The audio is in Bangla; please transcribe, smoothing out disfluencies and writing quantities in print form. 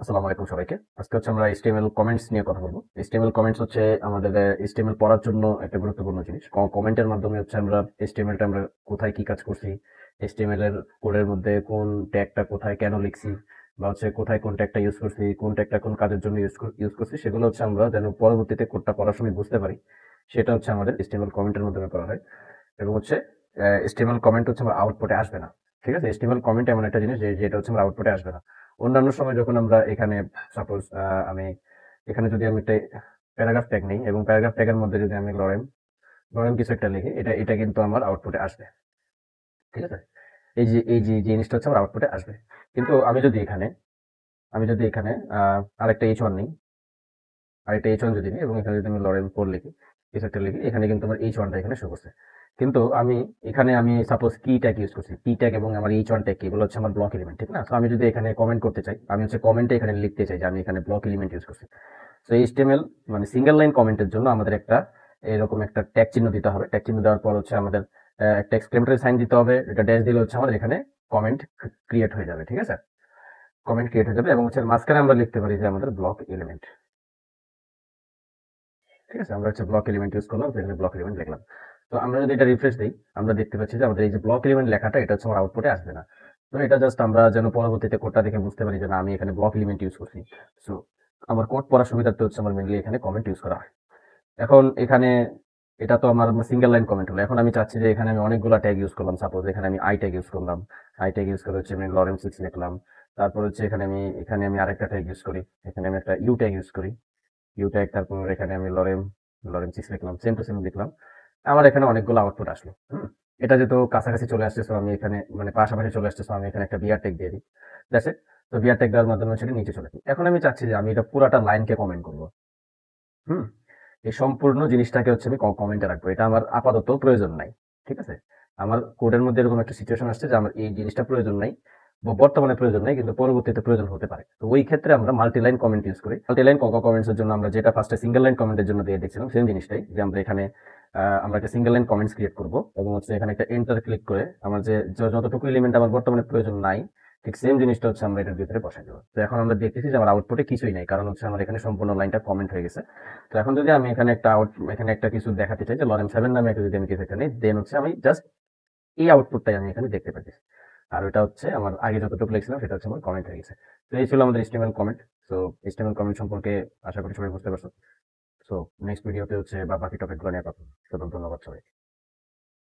আসসালামু আলাইকুম সবাইকে। আজকে হচ্ছে আমরা HTML কমেন্টস নিয়ে কথা বলবো। HTML কমেন্টস হচ্ছে আমাদের HTML পড়ার জন্য একটা গুরুত্বপূর্ণ জিনিস। কমেন্টের মাধ্যমে হচ্ছে আমরা HTML টা আমরা কোথায় কি কাজ করছি, HTML এর কোডের মধ্যে কোন ট্যাগটা কোথায় কেন লিখছি, বা হচ্ছে কোথায় কোন ট্যাগটা ইউজ করছি, কোন ট্যাগটা কোন কাজের জন্য ইউজ করছি, সেগুলো হচ্ছে আমরা যেন পরবর্তীতে কোডটা পড়ার সময় বুঝতে পারি। সেটা হচ্ছে আমাদের HTML কমেন্টের মাধ্যমে করা হয়। এবং হচ্ছে HTML কমেন্ট হচ্ছে আমার আউটপুটে আসবে না। ঠিক আছে? HTML কমেন্ট এমন একটা জিনিস যেটা হচ্ছে আমার আউটপুটে আসবে না। অন্যান্য সময় যখন আমরা এখানে সাপোজ আমি এখানে যদি আমি একটা প্যারাগ্রাফ ট্যাগ নেই এবং প্যারাগ্রাফ ট্যাগের মধ্যে যদি আমি লরেন লরেন কিছু একটা লিখি, এটা কিন্তু আমার আউটপুটে আসবে। ঠিক আছে? এই যে জিনিসটা হচ্ছে আমার আউটপুটে আসবে। কিন্তু আমি যদি এখানে আরেকটা H1 নিই, আরেকটা H1 যদি নিই এবং এখানে যদি আমি লরেন 4 লিখি, কিছু একটা লিখি, এখানে কিন্তু আমার H1 টা এখানে শো করছে। কিন্তু আমি সাপোজ কি ট্যাগ ইউজ করছি, কি ট্যাগ এবং আমার H1 ট্যাগ কি, এগুলো হচ্ছে আমার ব্লক এলিমেন্ট, ঠিক না? তো আমি যদি এখানে কমেন্ট করতে চাই, আমি হচ্ছে কমেন্টে এখানে লিখতে চাই যে আমি এখানে ব্লক এলিমেন্ট ইউজ করছি। তো HTML মানে সিঙ্গেল লাইন কমেন্টের জন্য আমাদের একটা এরকম একটা ট্যাগ চিহ্ন দিতে হবে। ট্যাগ চিহ্ন দেওয়ার পর হচ্ছে আমাদের একটা এক্সক্লেমেটরি সাইন দিতে হবে। এটা ড্যাশ দিলে হচ্ছে আমাদের এখানে কমেন্ট ক্রিয়েট হয়ে যাবে। ঠিক আছে? কমেন্ট ক্রিয়েট হয়ে যাবে এবং হচ্ছে মাঝখানে আমরা লিখতে পারি যে আমাদের ব্লক এলিমেন্ট। ঠিক আছে? আমরা হচ্ছে ব্লক এলিমেন্ট ইউজ করলাম, সেখানে ব্লক এলিমেন্ট লিখলাম। তো আমরা যদি এটা রিফ্রেশ দিই, আমরা দেখতে পাচ্ছি যে আমাদের এই যে ব্লক এলিমেন্ট লেখাটা, এটা হচ্ছে আমার আউটপুটে আসবে না। তো এটা জাস্ট আমরা যেন পরবর্তীতে কোডটা দেখে বুঝতে পারি যে না, আমি এখানে ব্লক এলিমেন্ট ইউজ করছি। সো আমার কোড পড়ার সুবিধার্থে হচ্ছে আমার মেনলি এখানে কমেন্ট ইউজ করা হয়। এখন এখানে এটা তো আমার সিঙ্গেল লাইন কমেন্ট হলো। এখন আমি চাচ্ছি যে এখানে আমি অনেকগুলো ট্যাগ ইউজ করলাম। সাপোজ এখানে আমি আই ট্যাগ ইউজ করলাম। আই ট্যাগ ইউজ করে হচ্ছে আমি লরেন 6 লিখলাম। তারপর হচ্ছে এখানে আমি আরেকটা ট্যাগ ইউজ করি। এখানে আমি একটা ইউ ট্যাগ ইউজ করি। ইউ ট্যাগ, তারপর এখানে আমি লরেন 6 লিখলাম। সেম টু সেম লিখলাম। আমার এখানে অনেকগুলো আউটপুট আসলো। এটা যেহেতু কাছাকাছি চলে আসছে, সো আমি এখানে মানে পাশাপাশি চলে আসছে, সো আমি এখানে একটা বিআর ট্যাগ দিয়ে দিই। That's it. তো বিআর ট্যাগ দেওয়ার মাধ্যমে সেটা নিচে চলে যায়। এখন আমি চাচ্ছি যে আমি এটা পুরাটা লাইনকে কমেন্ট করবো। হুম? এই সম্পূর্ণ জিনিসটাকে হচ্ছে আমি কমেন্টে রাখবো। এটা আমার আপাতত প্রয়োজন নাই। ঠিক আছে? আমার কোডের মধ্যে এরকম একটা সিচুয়েশন আসছে যে আমার এই জিনিসটা প্রয়োজন নাই। বর্তমানে প্রয়োজন নাই, কিন্তু পরবর্তীতে প্রয়োজন হতে পারে। তো ওই ক্ষেত্রে আমরা মাল্টি লাইন কমেন্ট ইউজ করি। মাল্টি লাইন কমেন্টস এর জন্য আমরা যেটা ফার্স্টে সিঙ্গেল লাইন কমেন্টের জন্য দিয়ে দেখছিলাম, সেম জিনিসটাই, যে আমরা এখানে আমরা একটা সিঙ্গেল লাইন কমেন্টস ক্রিয়েট করব এবং হচ্ছে এখানে একটা এন্টার ক্লিক করে আমার যে যতটুকু এলিমেন্ট আমার বর্তমানে প্রয়োজন নাই, ঠিক সেম জিনিসটা হচ্ছে আমরা এটার ভিতরে বসাই দেবো। তো এখন আমরা দেখতেছি যে আমার আউটপুটে কিছুই নাই, কারণ হচ্ছে আমার এখানে সম্পূর্ণ লাইনটা কমেন্ট হয়ে গেছে। তো এখন যদি আমি এখানে একটা কিছু দেখাতে চাই যে লরেন 7 নামে একটা যদি আমি কিছু এখানে, দেন হচ্ছে আমি জাস্ট এই আউটপুটটাই আমি এখানে দেখতে পাচ্ছি। আর ওটা হচ্ছে আমার আগে যতটুকু লিখছিলাম সেটা হচ্ছে আমার কমেন্ট হয়ে গেছে। তো এই ছিল আমাদের HTML comment. So HTML comment সম্পর্কে আশা করি সবাই বুঝতে পারছো। সো নেক্সট ভিডিওতে হচ্ছে বা বাকি টপিকগুলো নিয়ে কথা হবে। তো ধন্যবাদ সবাই।